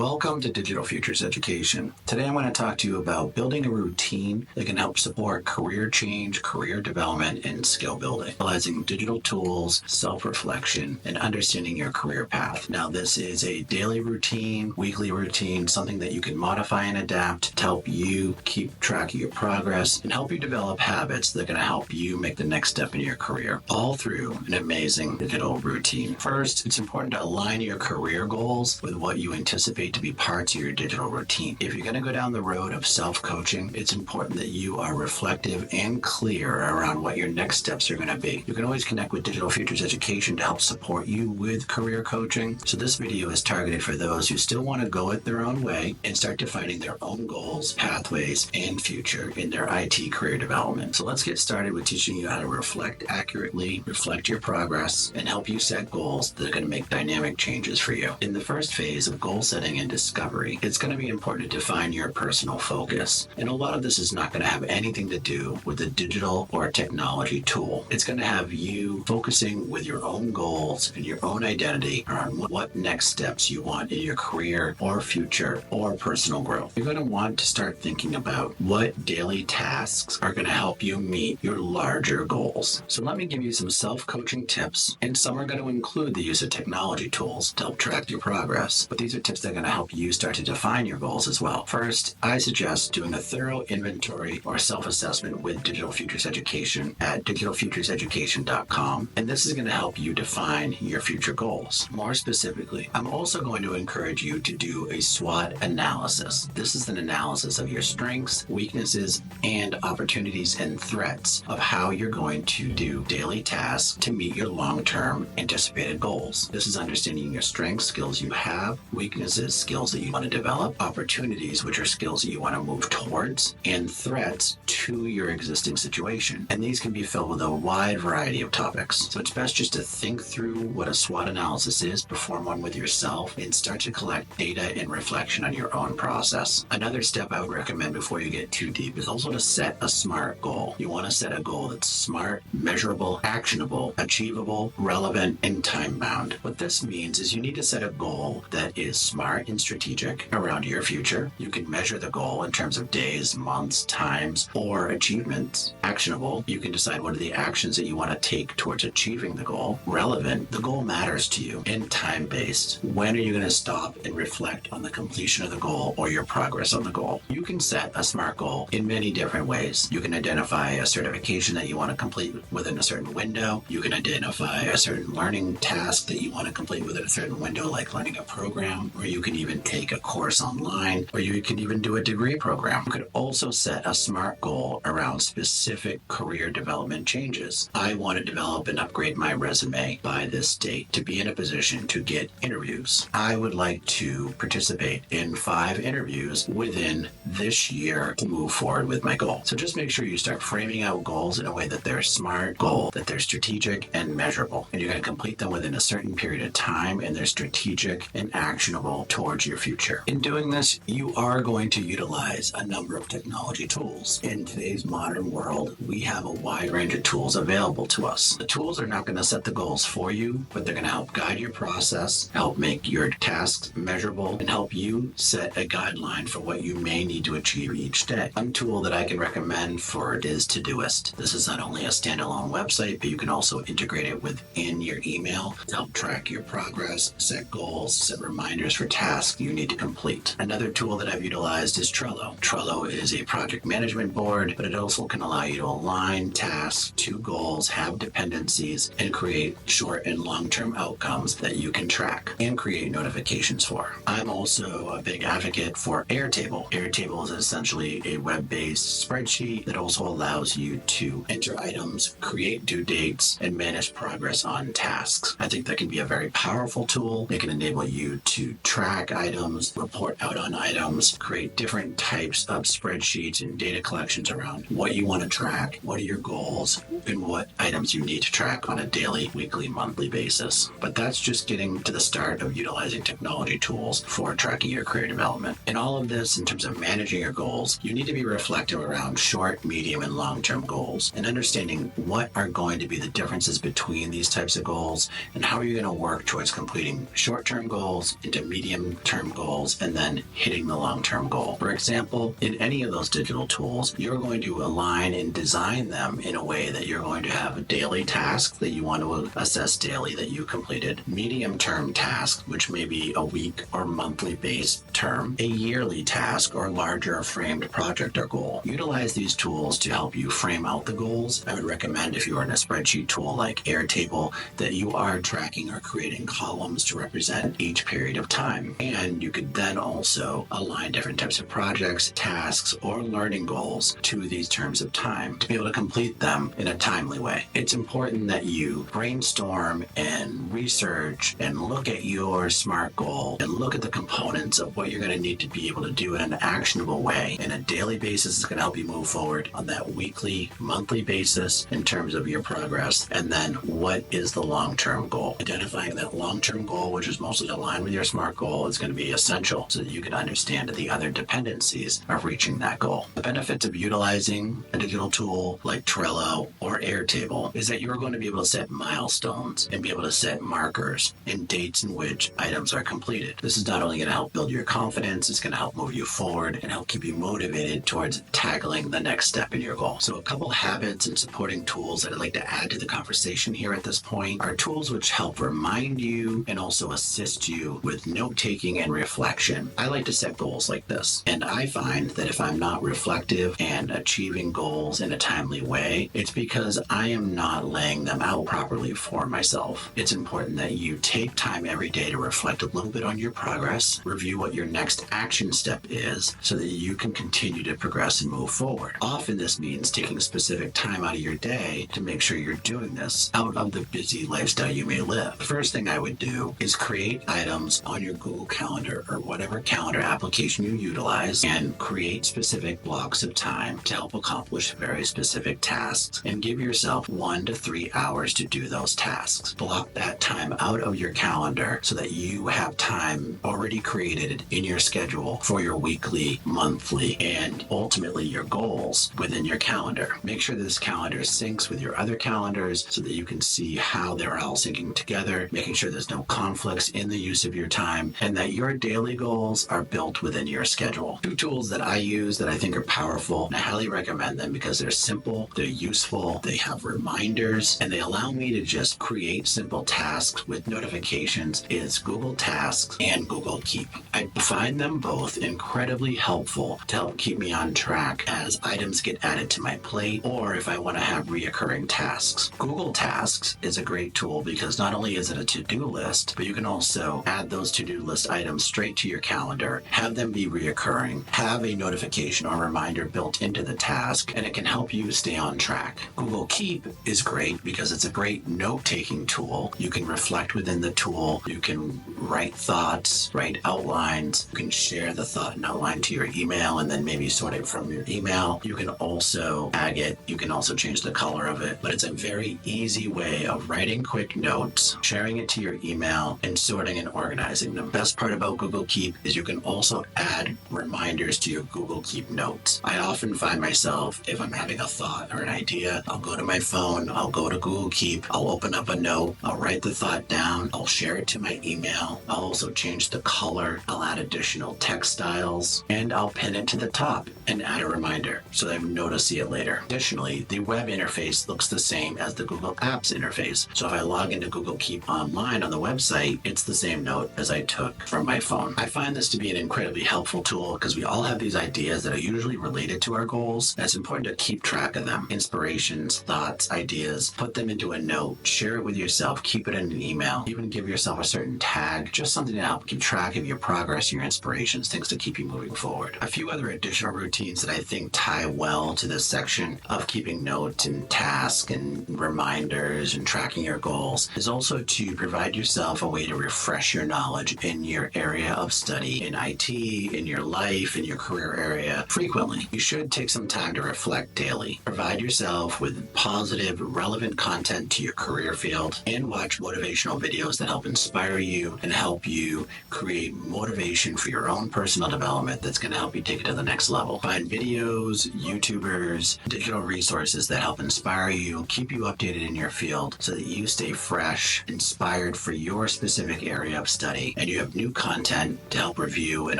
Welcome to Digital Futures Education. Today I'm going to talk to you about building a routine that can help support career change, career development, and skill building, utilizing digital tools, self-reflection, and understanding your career path. Now, this is a daily routine, weekly routine, something that you can modify and adapt to help you keep track of your progress and help you develop habits that are going to help you make the next step in your career, all through an amazing digital routine. First, it's important to align your career goals with what you anticipate to be parts of your digital routine. If you're going to go down the road of self-coaching, it's important that you are reflective and clear around what your next steps are going to be. You can always connect with Digital Futures Education to help support you with career coaching. So this video is targeted for those who still want to go it their own way and start defining their own goals, pathways, and future in their IT career development. So let's get started with teaching you how to reflect accurately, reflect your progress, and help you set goals that are going to make dynamic changes for you. In the first phase of goal setting and discovery, it's going to be important to define your personal focus. And a lot of this is not going to have anything to do with a digital or a technology tool. It's going to have you focusing with your own goals and your own identity around what next steps you want in your career or future or personal growth. You're going to want to start thinking about what daily tasks are going to help you meet your larger goals. So let me give you some self-coaching tips, and some are going to include the use of technology tools to help track your progress. But these are tips that are going to help you start to define your goals as well. First, I suggest doing a thorough inventory or self-assessment with Digital Futures Education at digitalfutureseducation.com, and this is going to help you define your future goals. More specifically, I'm also going to encourage you to do a SWOT analysis. This is an analysis of your strengths, weaknesses, and opportunities and threats of how you're going to do daily tasks to meet your long-term anticipated goals. This is understanding your strengths, skills you have, weaknesses, skills that you want to develop, opportunities, which are skills that you want to move towards, and threats to your existing situation. And these can be filled with a wide variety of topics. So it's best just to think through what a SWOT analysis is, perform one with yourself, and start to collect data and reflection on your own process. Another step I would recommend before you get too deep is also to set a SMART goal. You want to set a goal that's smart, measurable, actionable, achievable, relevant, and time-bound. What this means is you need to set a goal that is smart and strategic around your future. You can measure the goal in terms of days, months, times, or achievements. Actionable, you can decide what are the actions that you want to take towards achieving the goal. Relevant, the goal matters to you. And time-based, when are you going to stop and reflect on the completion of the goal or your progress on the goal? You can set a SMART goal in many different ways. You can identify a certification that you want to complete within a certain window. You can identify a certain learning task that you want to complete within a certain window, like learning a program, or you can even take a course online, or you can even do a degree program. You could also set a SMART goal around specific career development changes. I want to develop and upgrade my resume by this date to be in a position to get interviews. I would like to participate in 5 interviews within this year to move forward with my goal. So just make sure you start framing out goals in a way that they're SMART goal, that they're strategic and measurable, and you're going to complete them within a certain period of time, and they're strategic and actionable towards your future. In doing this, you are going to utilize a number of technology tools. In today's modern world, we have a wide range of tools available to us. The tools are not going to set the goals for you, but they're going to help guide your process, help make your tasks measurable, and help you set a guideline for what you may need to achieve each day. One tool that I can recommend for it is Todoist. This is not only a standalone website, but you can also integrate it within your email to help track your progress, set goals, set reminders for tasks you need to complete. Another tool that I've utilized is Trello. Trello is a project management board, but it also can allow you to align tasks to goals, have dependencies, and create short and long-term outcomes that you can track and create notifications for. I'm also a big advocate for Airtable. Airtable is essentially a web-based spreadsheet that also allows you to enter items, create due dates, and manage progress on tasks. I think that can be a very powerful tool. It can enable you to track items, report out on items, create different types of spreadsheets and data collections around what you want to track, what are your goals, and what items you need to track on a daily, weekly, monthly basis. But that's just getting to the start of utilizing technology tools for tracking your career development. In all of this, in terms of managing your goals, you need to be reflective around short, medium, and long-term goals, and understanding what are going to be the differences between these types of goals and how are you going to work towards completing short-term goals into medium short-term goals and then hitting the long-term goal. For example, in any of those digital tools, you're going to align and design them in a way that you're going to have a daily task that you want to assess daily that you completed, medium-term task, which may be a week or monthly based term, a yearly task, or larger framed project or goal. Utilize these tools to help you frame out the goals. I would recommend, if you are in a spreadsheet tool like Airtable, that you are tracking or creating columns to represent each period of time. And you could then also align different types of projects, tasks, or learning goals to these terms of time to be able to complete them in a timely way. It's important that you brainstorm and research and look at your SMART goal and look at the components of what you're going to need to be able to do in an actionable way. In a daily basis, it's going to help you move forward. On that weekly, monthly basis in terms of your progress. And then what is the long-term goal? Identifying that long-term goal, which is mostly aligned with your SMART goal, is going to be essential so that you can understand the other dependencies of reaching that goal. The benefits of utilizing a digital tool like Trello or Airtable is that you're going to be able to set milestones and be able to set markers and dates in which items are completed. This is not only going to help build your confidence, it's going to help move you forward and help keep you motivated towards tackling the next step in your goal. So a couple habits and supporting tools that I'd like to add to the conversation here at this point are tools which help remind you and also assist you with note-taking and reflection. I like to set goals like this, and I find that if I'm not reflective and achieving goals in a timely way, it's because I am not laying them out properly for myself. It's important that you take time every day to reflect a little bit on your progress, review what your next action step is so that you can continue to progress and move forward. Often this means taking specific time out of your day to make sure you're doing this out of the busy lifestyle you may live. The first thing I would do is create items on your Google Calendar or whatever calendar application you utilize and create specific blocks of time to help accomplish very specific tasks and give yourself 1 to 3 hours to do those tasks. Block that time out of your calendar so that you have time already created in your schedule for your weekly, monthly, and ultimately your goals within your calendar. Make sure that this calendar syncs with your other calendars so that you can see how they're all syncing together, making sure there's no conflicts in the use of your time, and that your daily goals are built within your schedule. 2 tools that I use that I think are powerful, and I highly recommend them because they're simple, they're useful, they have reminders, and they allow me to just create simple tasks with notifications, is Google Tasks and Google Keep. I find them both incredibly helpful to help keep me on track as items get added to my plate or if I want to have reoccurring tasks. Google Tasks is a great tool because not only is it a to-do list, but you can also add those to-do list items straight to your calendar, have them be reoccurring, have a notification or reminder built into the task, and it can help you stay on track. Google Keep is great because it's a great note-taking tool. You can reflect within the tool, you can write thoughts, write outlines, you can share the thought and outline to your email and then maybe sort it from your email. You can also tag it, you can also change the color of it, but it's a very easy way of writing quick notes, sharing it to your email, and sorting and organizing them. The best part about Google Keep is you can also add reminders to your Google Keep notes. I often find myself, if I'm having a thought or an idea, I'll go to my phone, I'll go to Google Keep, I'll open up a note, I'll write the thought down, I'll share it to my email, I'll also change the color, I'll add additional text styles, and I'll pin it to the top and add a reminder so that I know to see it later. Additionally, the web interface looks the same as the Google Apps interface. So if I log into Google Keep online on the website, it's the same note as I took from my phone. I find this to be an incredibly helpful tool because we all have these ideas that are usually related to our goals, and it's important to keep track of them. Inspirations, thoughts, ideas, put them into a note, share it with yourself, keep it in an email, even give yourself a certain tag, just something to help keep track of your progress, your inspirations, things to keep you moving forward. A few other additional routines that I think tie well to this section of keeping notes and tasks and reminders and tracking your goals is also to provide yourself a way to refresh your knowledge in your area of study, in IT, in your life, in your career area frequently. You should take some time to reflect daily. Provide yourself with positive, relevant content to your career field and watch motivational videos that help inspire you and help you create motivation for your own personal development that's going to help you take it to the next level. Find videos, YouTubers, digital resources that help inspire you, keep you updated in your field so that you stay fresh, inspired for your specific area of study, and you have new content to help review and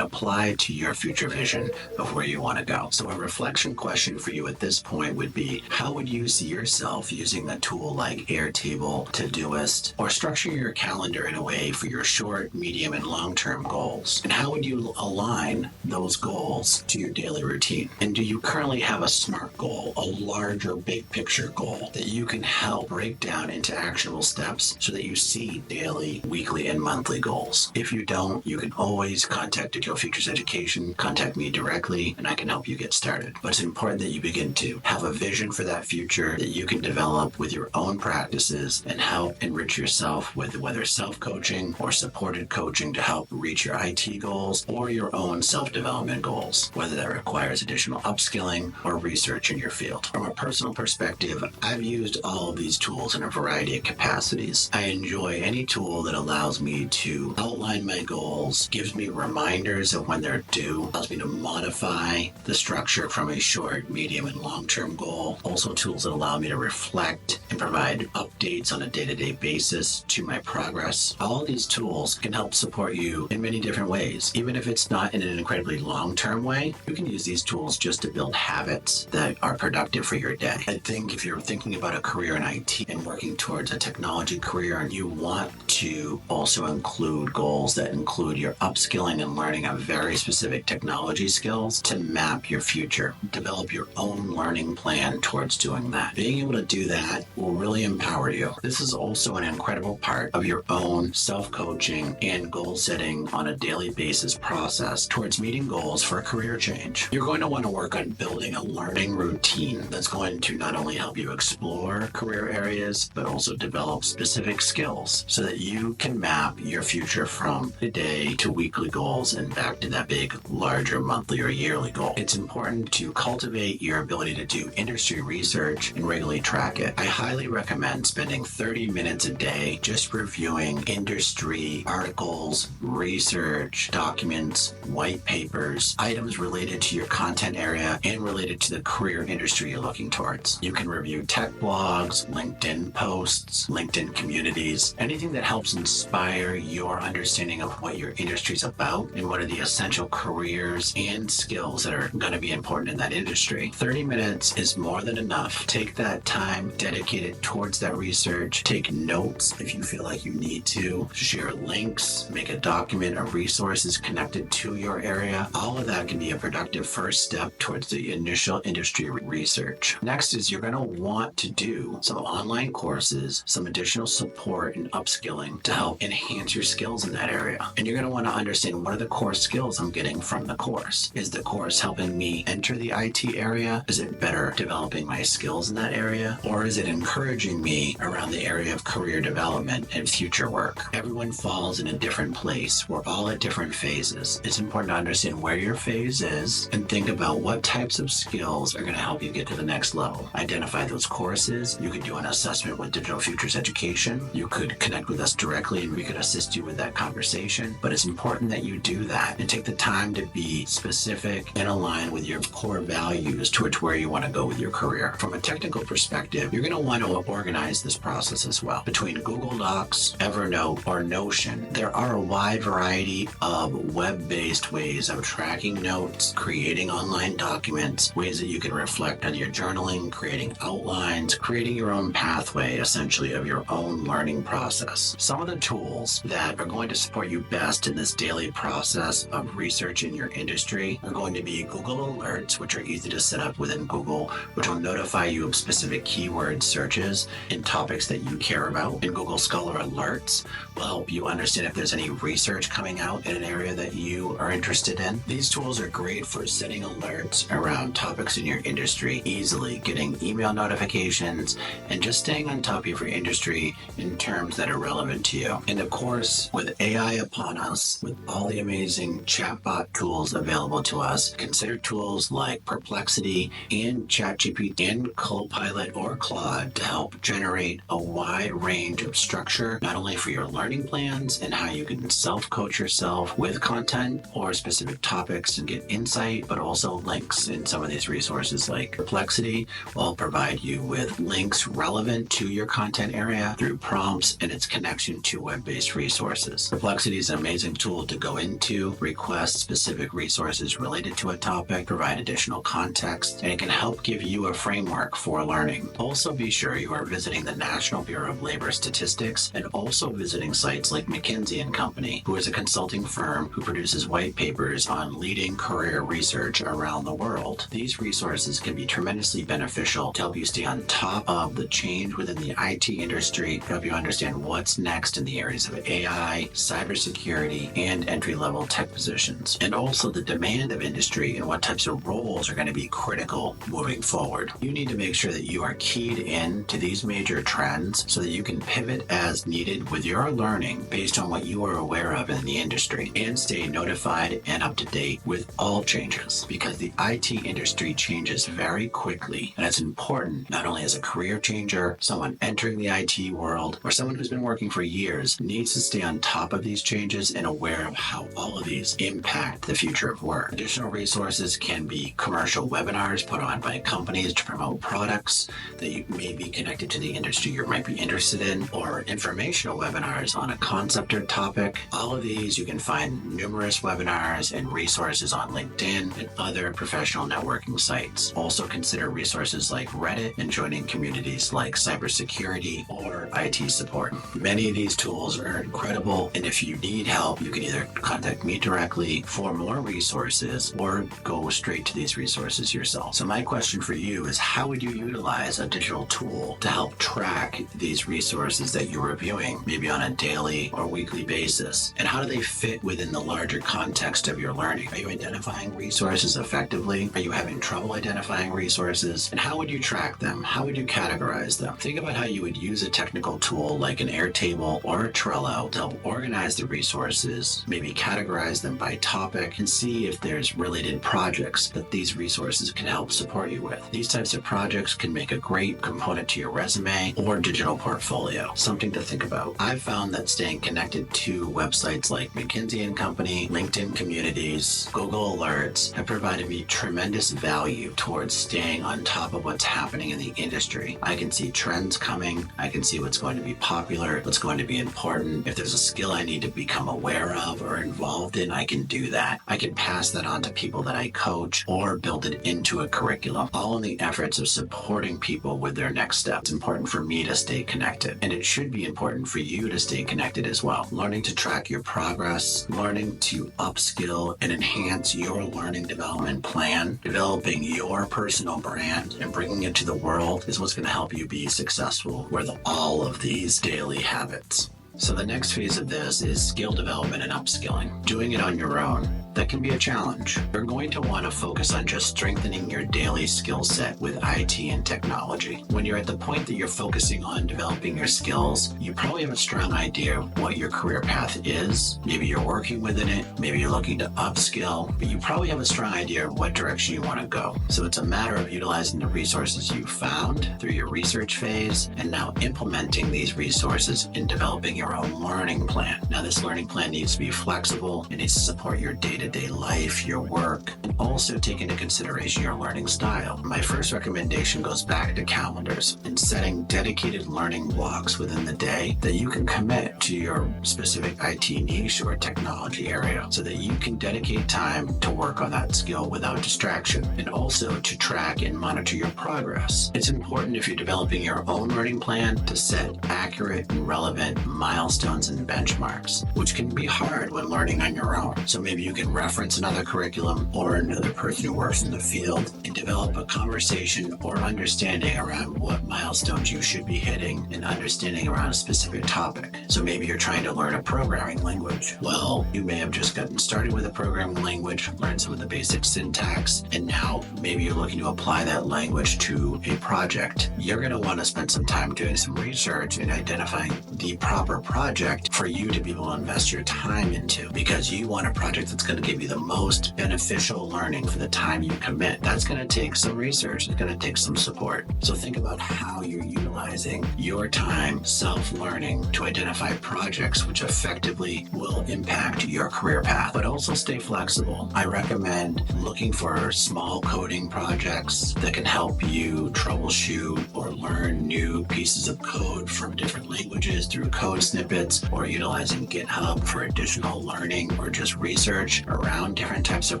apply to your future vision of where you want to go. So a reflection question for you at this point would be, how would you see yourself using a tool like Airtable, Todoist, or structure your calendar in a way for your short, medium, and long-term goals? And how would you align those goals to your daily routine? And do you currently have a SMART goal, a larger big picture goal that you can help break down into actionable steps so that you see daily, weekly, and monthly goals? If you don't, you can always contact Digital Futures Education, contact me directly, and I can help you get started. But it's important that you begin to have a vision for that future that you can develop with your own practices and help enrich yourself with whether self-coaching or supported coaching to help reach your IT goals or your own self-development goals, whether that requires additional upskilling or research in your field. From a personal perspective, I've used all of these tools in a variety of capacities. I enjoy any tool that allows me to outline my goals, gives me reminders of when they're due, allows me to modify the structure from a short, medium, and long-term goal. Also tools that allow me to reflect and provide updates on a day-to-day basis to my progress. All of these tools can help support you in many different ways. Even if it's not in an incredibly long-term way, you can use these tools just to build habits that are productive for your day. I think if you're thinking about a career in IT and working towards a technology career, and you want to also include goals that include your upskilling and learning of very specific technology skills to map your future, develop your own learning plan towards doing that. Being able to do that will really empower you. This is also an incredible part of your own self-coaching and goal setting on a daily basis process towards meeting goals for a career change. You're going to want to work on building a learning routine that's going to not only help you explore career areas, but also develop specific skills so that you can map your future from today to weekly goals and back to that big, larger monthly or yearly goal. It's important to cultivate your ability to do industry research and regularly track it. I highly recommend spending 30 minutes a day just reviewing industry articles, research, documents, white papers, items related to your content area and related to the career industry you're looking towards. You can review tech blogs, LinkedIn posts, LinkedIn communities, anything that helps inspire your understanding of what your industry is about and what are the essential careers and skills that are going to be important in that industry. 30 minutes is more than enough. Take that time, dedicate it towards that research, take notes if you feel like you need to, share links, make a document of resources connected to your area. All of that can be a productive first step towards the initial industry research. Next is you're going to want to do some online courses, some additional support and upskilling to help enhance your skills in that area. And you're going to want to understand, what are the core skills I'm getting from the course? Is the course helping me enter the IT area? Is it better developing my skills in that area? Or is it encouraging me around the area of career development and future work? Everyone falls in a different place. We're all at different phases. It's important to understand where your phase is and think about what types of skills are going to help you get to the next level. Identify those courses. You could do an assessment with Digital Futures Education. You could connect with us directly and we could assist you with that conversation. But it's important that you do that and take the time to be specific and aligned with your core values towards where you want to go with your career. From a technical perspective, you're going to want to organize this process as well. Between Google Docs, Evernote, or Notion, there are a wide variety of web-based ways of tracking notes, creating online documents, ways that you can reflect on your journaling, creating outlines, creating your own pathway, essentially, of your own learning process. Some of the tools that are going to support you best in this daily process of research in your industry are going to be Google Alerts, which are easy to set up within Google, which will notify you of specific keyword searches in topics that you care about. And Google Scholar Alerts will help you understand if there's any research coming out in an area that you are interested in. These tools are great for setting alerts around topics in your industry easily, getting email notifications, and just staying on top of your industry in terms that are relevant to you. And of course, with AI upon us, with all the amazing chatbot tools available to us, consider tools like Perplexity and ChatGPT and Copilot or Claude to help generate a wide range of structure, not only for your learning plans and how you can self-coach yourself with content or specific topics and get insight, but also links in some of these resources. Like Perplexity will provide you with links relevant to your content area through prompts and its connection to web-based resources. Perplexity is an amazing tool to go into, request specific resources related to a topic, provide additional context, and it can help give you a framework for learning. Also be sure you are visiting the National Bureau of Labor Statistics and also visiting sites like McKinsey & Company, who is a consulting firm who produces white papers on leading career research around the world. These resources can be tremendously beneficial to help you stay on top of the change within the IT industry, to help you understand what's next in the areas of AI, cybersecurity, and entry-level tech positions, and also the demand of industry and what types of roles are going to be critical moving forward. You need to make sure that you are keyed in to these major trends so that you can pivot as needed with your learning based on what you are aware of in the industry, and stay notified and up to date with all changes, because the IT industry changes very quickly, and it's important not only as a career changer, someone entering the IT world, or someone who's been working for years needs to stay on top of these changes and aware of how all of these impact the future of work. Additional resources can be commercial webinars put on by companies to promote products that you may be connected to the industry you might be interested in, or informational webinars on a concept or topic. All of these you can find numerous webinars and resources on LinkedIn and other professional networking sites. Also consider resources like Reddit and joining communities like cybersecurity or IT support. Many of these tools are incredible, and if you need help, you can either contact me directly for more resources or go straight to these resources yourself. So my question for you is, how would you utilize a digital tool to help track these resources that you're reviewing, maybe on a daily or weekly basis? And how do they fit within the larger context of your learning? Are you identifying resources effectively? Are you having trouble identifying resources? And how would you track them? How would you categorize them? Think about how you would use a technical tool like an Airtable or a Trello to help organize the resources, maybe categorize them by topic, and see if there's related projects that these resources can help support you with. These types of projects can make a great component to your resume or digital portfolio. Something to think about. I've found that staying connected to websites like McKinsey & Company, LinkedIn communities, Google Alerts have provided me tremendous value towards staying on top of what's happening in the industry. I can see trends coming. I can see what's going to be popular, what's going to be important. If there's a skill I need to become aware of or involved in, I can do that. I can pass that on to people that I coach or build it into a curriculum, all in the efforts of supporting people with their next steps. It's important for me to stay connected, and it should be important for you to stay connected as well. Learning to track your progress, learning to upskill and enhance your learning development plan, developing your personal brand and bringing it to the world is what's going to help you be successful with all of these daily habits. So the next phase of this is skill development and upskilling. Doing it on your own, that can be a challenge. You're going to want to focus on just strengthening your daily skill set with IT and technology. When you're at the point that you're focusing on developing your skills, you probably have a strong idea of what your career path is. Maybe you're working within it, maybe you're looking to upskill, but you probably have a strong idea of what direction you want to go. So it's a matter of utilizing the resources you found through your research phase and now implementing these resources in developing your own learning plan. Now, this learning plan needs to be flexible. It needs to support your day-to-day life, your work, and also take into consideration your learning style. My first recommendation goes back to calendars and setting dedicated learning blocks within the day that you can commit to your specific IT niche or technology area so that you can dedicate time to work on that skill without distraction, and also to track and monitor your progress. It's important, if you're developing your own learning plan, to set accurate and relevant milestones and benchmarks, which can be hard when learning on your own. So maybe you can reference another curriculum or another person who works in the field and develop a conversation or understanding around what milestones you should be hitting and understanding around a specific topic. So maybe you're trying to learn a programming language. Well, you may have just gotten started with a programming language, learned some of the basic syntax, and now maybe you're looking to apply that language to a project. You're going to want to spend some time doing some research and identifying the proper project for you to be able to invest your time into, because you want a project that's going to to give you the most beneficial learning for the time you commit. That's going to take some research. It's going to take some support. So think about how you're utilizing your time self-learning to identify projects which effectively will impact your career path, but also stay flexible. I recommend looking for small coding projects that can help you troubleshoot or learn new pieces of code from different languages through code snippets, or utilizing GitHub for additional learning or just research around different types of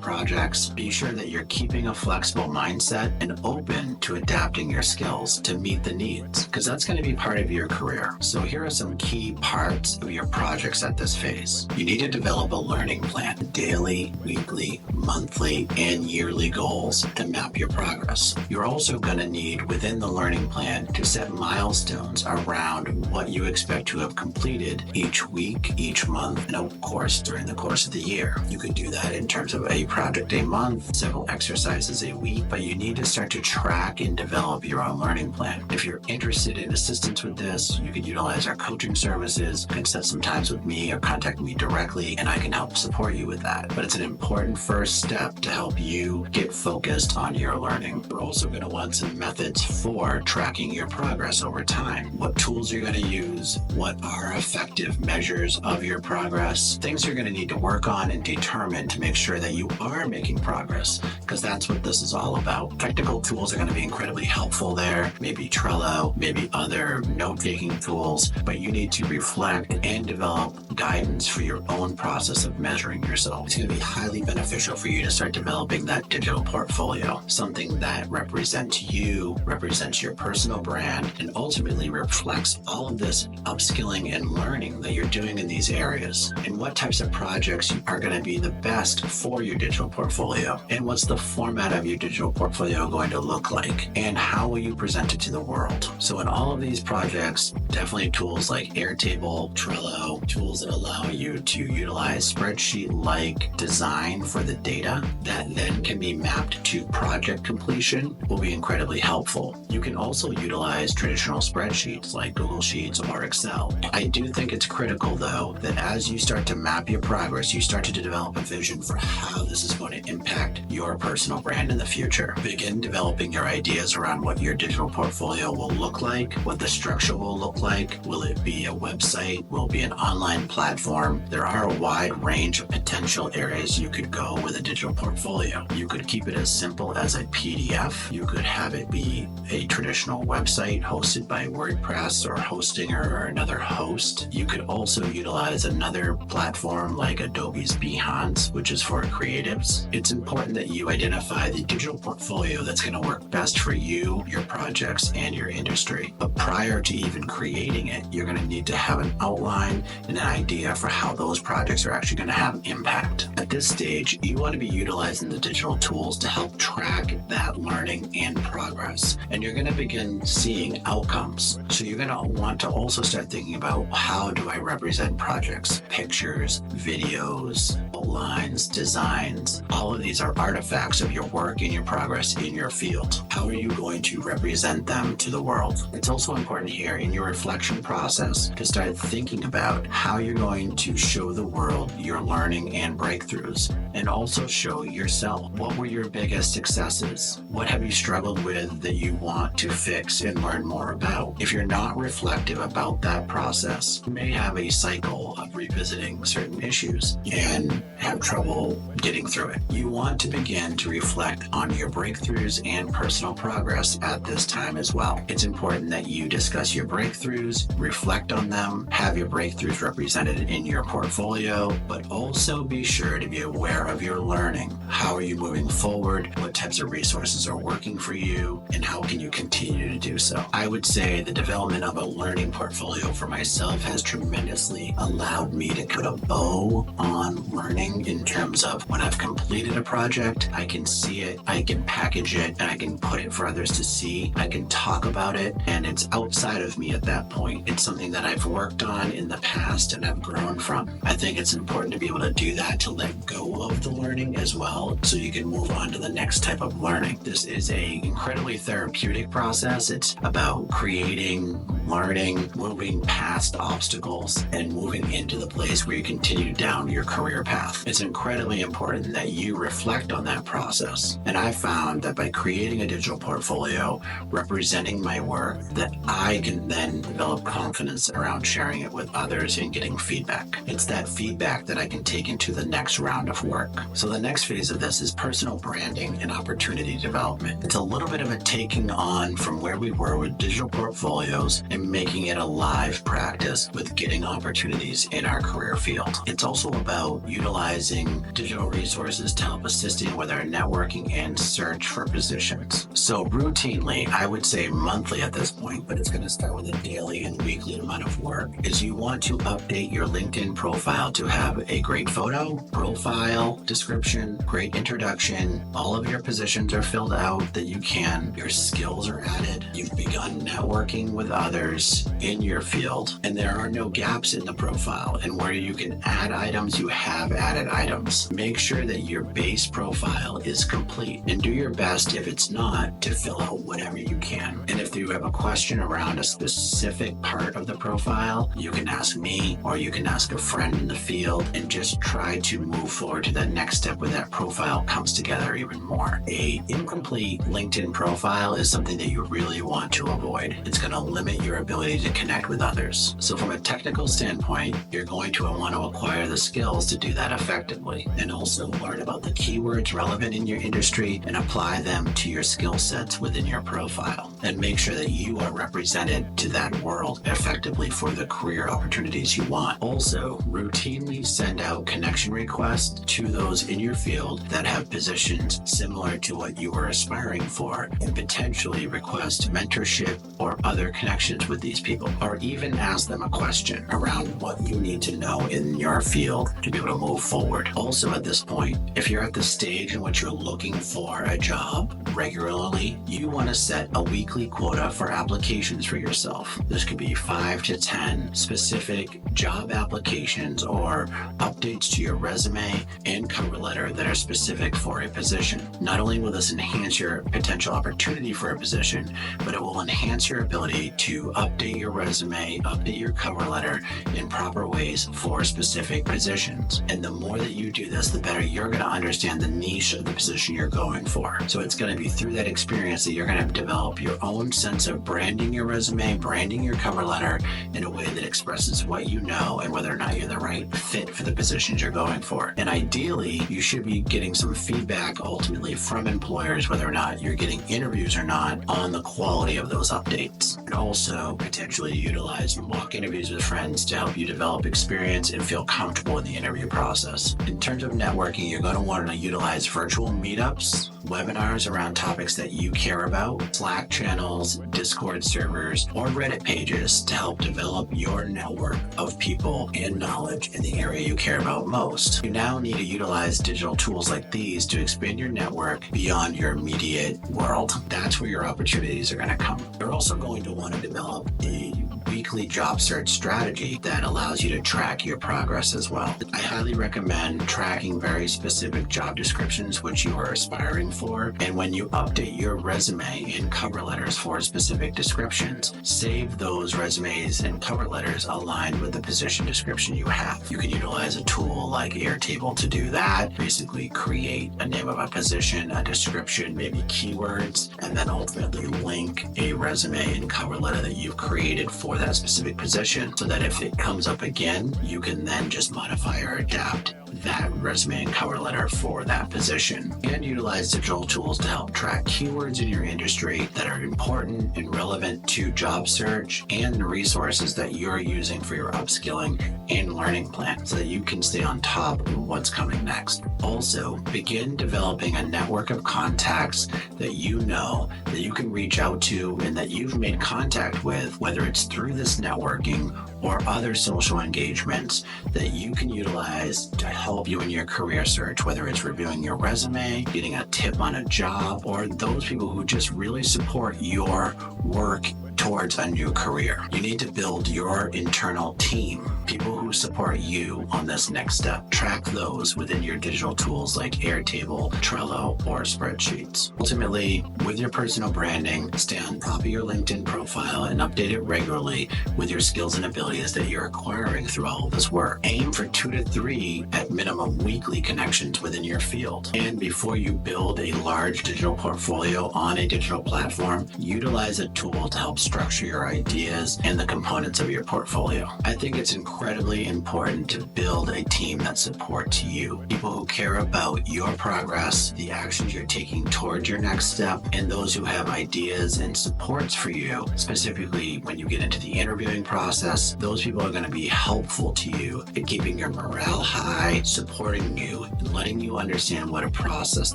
projects. Be sure that you're keeping a flexible mindset and open to adapting your skills to meet the needs, because that's going to be part of your career. So here are some key parts of your projects at this phase. You need to develop a learning plan, daily, weekly, monthly, and yearly goals to map your progress. You're also going to need within the learning plan to set milestones around what you expect to have completed each week, each month, and of course during the course of the year. You could do that in terms of a project a month, several exercises a week, but you need to start to track and develop your own learning plan. If you're interested in assistance with this, you could utilize our coaching services. You can set some times with me or contact me directly, and I can help support you with that. But it's an important first step to help you get focused on your learning. We're also going to want some methods for tracking your progress over time. What tools you're going to use, what are effective measures of your progress, things you're going to need to work on and determine to make sure that you are making progress, because that's what this is all about. Technical tools are going to be incredibly helpful there, maybe Trello, maybe other note-taking tools, but you need to reflect and develop guidance for your own process of measuring yourself. It's going to be highly beneficial for you to start developing that digital portfolio, something that represents you, represents your personal brand, and ultimately reflects all of this upskilling and learning that you're doing in these areas, and what types of projects are going to be the best for your digital portfolio, and what's the format of your digital portfolio going to look like, and how will you present it to the world. So in all of these projects, definitely tools like Airtable, Trello, tools that allow you to utilize spreadsheet-like design for the data that then can be mapped to project completion will be incredibly helpful. You can also utilize traditional spreadsheets like Google Sheets or Excel. I do think it's critical, though, that as you start to map your progress, you start to develop a vision for how this is going to impact your personal brand in the future. Begin developing your ideas around what your digital portfolio will look like, what the structure will look like. Will it be a website? Will it be an online platform? There are a wide range of potential areas you could go with a digital portfolio. You could keep it as simple as a PDF. You could have it be a traditional website hosted by WordPress or Hostinger or another host. You could also utilize another platform like Adobe's Behance, which is for creatives. It's important that you identify the digital portfolio that's going to work best for you, your projects, and your industry. But prior to even creating it, you're going to need to have an outline and an idea for how those projects are actually going to have impact. At this stage, you want to be utilizing the digital tools to help track that learning and progress. And you're going to begin seeing outcomes. So you're going to want to also start thinking about, how do I represent projects? Pictures, videos, outlines, designs. All of these are artifacts of your work and your progress in your field. How are you going to represent them to the world? It's also important here in your reflection process to start thinking about how you're going to show the world your learning and breakthroughs, and also show yourself. What were your biggest successes? What have you struggled with that you want to fix and learn more about? If you're not reflective about that process, you may have a cycle of revisiting certain issues and have trouble getting through it. You want to begin to reflect on your breakthroughs and personal progress at this time as well. It's important that you discuss your breakthroughs, reflect on them, have your breakthroughs represented in your portfolio, but also be sure to be aware of your learning. How are you moving forward? What types of resources are working for you? And how can you continue to do so? I would say the development of a learning portfolio for myself has tremendously allowed me to put a bow on learning, in terms of when I've completed a project, I can see it, I can package it, and I can put it for others to see. I can talk about it, and it's outside of me at that point. It's something that I've worked on in the past and I've grown from. I think it's important to be able to do that, to let go of the learning as well, so you can move on to the next type of learning. This is a incredibly therapeutic process. It's about creating learning, moving past obstacles, and moving into the place where you continue down your career path. It's incredibly important that you reflect on that process. And I found that by creating a digital portfolio representing my work, that I can then develop confidence around sharing it with others and getting feedback. It's that feedback that I can take into the next round of work. So the next phase of this is personal branding and opportunity development. It's a little bit of a taking on from where we were with digital portfolios and making it a live practice with getting opportunities in our career field. It's also about utilizing digital resources to help assisting with our networking and search for positions. So routinely, I would say monthly at this point, but it's going to start with a daily and weekly amount of work, is you want to update your LinkedIn profile to have a great photo, profile, description, great introduction. All of your positions are filled out that you can. Your skills are added. You've begun networking with others in your field, and there are no gaps in the profile. And where you can add items, you have added items. Make sure that your base profile is complete, and do your best, if it's not, to fill out whatever you can. And if you have a question around a specific part of the profile, you can ask me or you can ask a friend in the field, and just try to move forward to that next step where that profile comes together even more. A incomplete LinkedIn profile is something that you really want to avoid. It's going to limit your ability to connect with others. So from a technical standpoint, you're going to want to acquire the skills to do that effectively, and also learn about the keywords relevant in your industry and apply them to your skill sets within your profile, and make sure that you are represented to that world effectively for the career opportunities you want. Also, routinely send out connection requests to those in your field that have positions similar to what you are aspiring for, and potentially request mentorship or other connections with these people, or even ask them a question around what you need to know in your field to be able to move forward. Also, at this point, if you're at the stage in which you're looking for a job regularly, you want to set a weekly quota for applications for yourself. This could be 5 to 10 specific job applications or updates to your resume and cover letter that are specific for a position. Not only will this enhance your potential opportunity for a position, but it will enhance your ability to update your resume, update your cover letter in proper ways for specific positions. And the more that you do this, the better you're going to understand the niche of the position you're going for. So it's going to be through that experience that you're going to develop your own sense of branding your resume, branding your cover letter in a way that expresses what you know and whether or not you're the right fit for the positions you're going for. And ideally, you should be getting some feedback ultimately from employers, whether or not you're getting interviews or not, on the quality of those updates. And also potentially utilize mock interviews with friends to help you develop experience and feel comfortable in the interview process. In terms of networking, you're going to want to utilize virtual meetups, webinars around topics that you care about, Slack channels, Discord servers, or Reddit pages to help develop your network of people and knowledge in the area you care about most. You now need to utilize digital tools like these to expand your network beyond your immediate world. That's where your opportunities are going to come. You're also going to want to develop a weekly job search strategy that allows you to track your progress as well. I highly recommend tracking very specific job descriptions which you are aspiring for, and when you update your resume and cover letters for specific descriptions, save those resumes and cover letters aligned with the position description you have. You can utilize a tool like Airtable to do that. Basically create a name of a position, a description, maybe keywords, and then ultimately link a resume and cover letter that you've created for that specific position, so that if it comes up again, you can then just modify or adapt that resume and cover letter for that position. And utilize digital tools to help track keywords in your industry that are important and relevant to job search, and the resources that you're using for your upskilling and learning plan, so that you can stay on top of what's coming next. Also, begin developing a network of contacts that you know that you can reach out to and that you've made contact with, whether it's through this networking or other social engagements that you can utilize to help you in your career search, whether it's reviewing your resume, getting a tip on a job, or those people who just really support your work towards a new career. You need to build your internal team, people who support you on this next step. Track those within your digital tools like Airtable, Trello, or spreadsheets. Ultimately, with your personal branding, stay on top of your LinkedIn profile and update it regularly with your skills and abilities that you're acquiring through all of this work. Aim for 2 to 3 at minimum weekly connections within your field. And before you build a large digital portfolio on a digital platform, utilize a tool to help structure your ideas and the components of your portfolio. I think it's incredibly important to build a team that supports you. People who care about your progress, the actions you're taking towards your next step, and those who have ideas and supports for you, specifically when you get into the interviewing process. Those people are going to be helpful to you in keeping your morale high, supporting you, and letting you understand what a process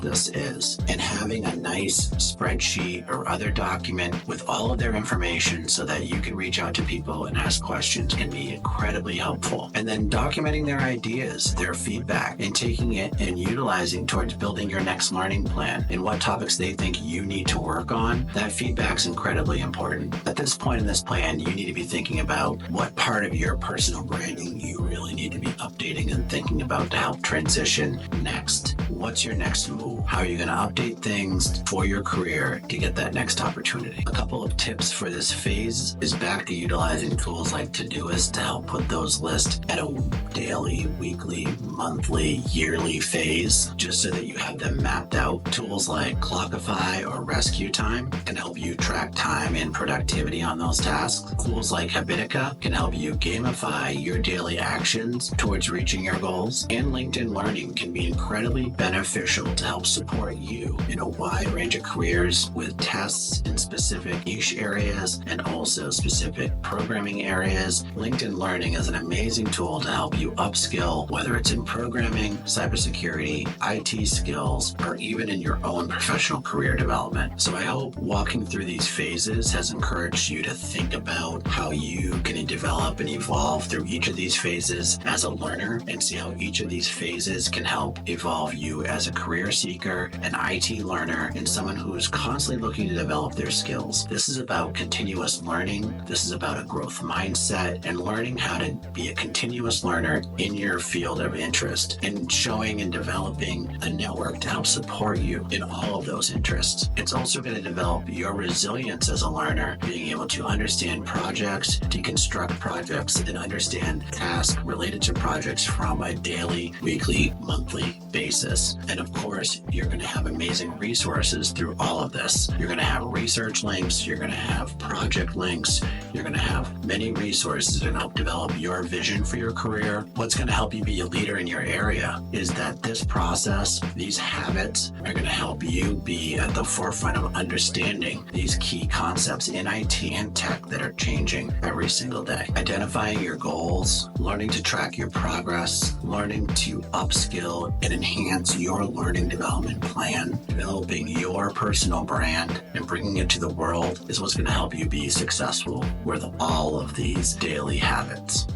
this is. And having a nice spreadsheet or other document with all of their information so that you can reach out to people and ask questions can be incredibly helpful. And then documenting their ideas, their feedback, and taking it and utilizing towards building your next learning plan and what topics they think you need to work on. That feedback's incredibly important. At this point in this plan, you need to be thinking about what part of your personal branding you really need to be updating and thinking about to help transition next. What's your next move? How are you going to update things for your career to get that next opportunity? A couple of tips for this phase is back to utilizing tools like Todoist to help put those lists at a daily, weekly, monthly, yearly phase, just so that you have them mapped out. Tools like Clockify or Rescue Time can help you track time and productivity on those tasks. Tools like Habitica can help you gamify your daily actions towards reaching your goals. And LinkedIn Learning can be incredibly beneficial to help support you in a wide range of careers with tests in specific niche areas and also specific programming areas. LinkedIn Learning is an amazing tool to help you upskill, whether it's in programming, cybersecurity, IT skills, or even in your own professional career development. So I hope walking through these phases has encouraged you to think about how you can develop and evolve through each of these phases as a learner and see how each of these phases can help evolve you as a career seeker, an IT learner, and someone who is constantly looking to develop their skills. This is about continuous learning. This is about a growth mindset and learning how to be a continuous learner in your field of interest and showing and developing a network to help support you in all of those interests. It's also going to develop your resilience as a learner, being able to understand projects, deconstruct projects, and understand tasks related to projects from a daily, weekly, monthly basis. And of course, you're going to have amazing resources through all of this. You're going to have research links, you're going to have project links, you're going to have many resources to help develop your vision for your career. What's going to help you be a leader in your area is that this process, these habits are going to help you be at the forefront of understanding these key concepts in IT and tech that are changing every single day. Identifying your goals, learning to track your progress, learning to upskill and enhance your learning development plan, developing your personal brand and bringing it to the world is what's going to help you be successful with all of these daily habits.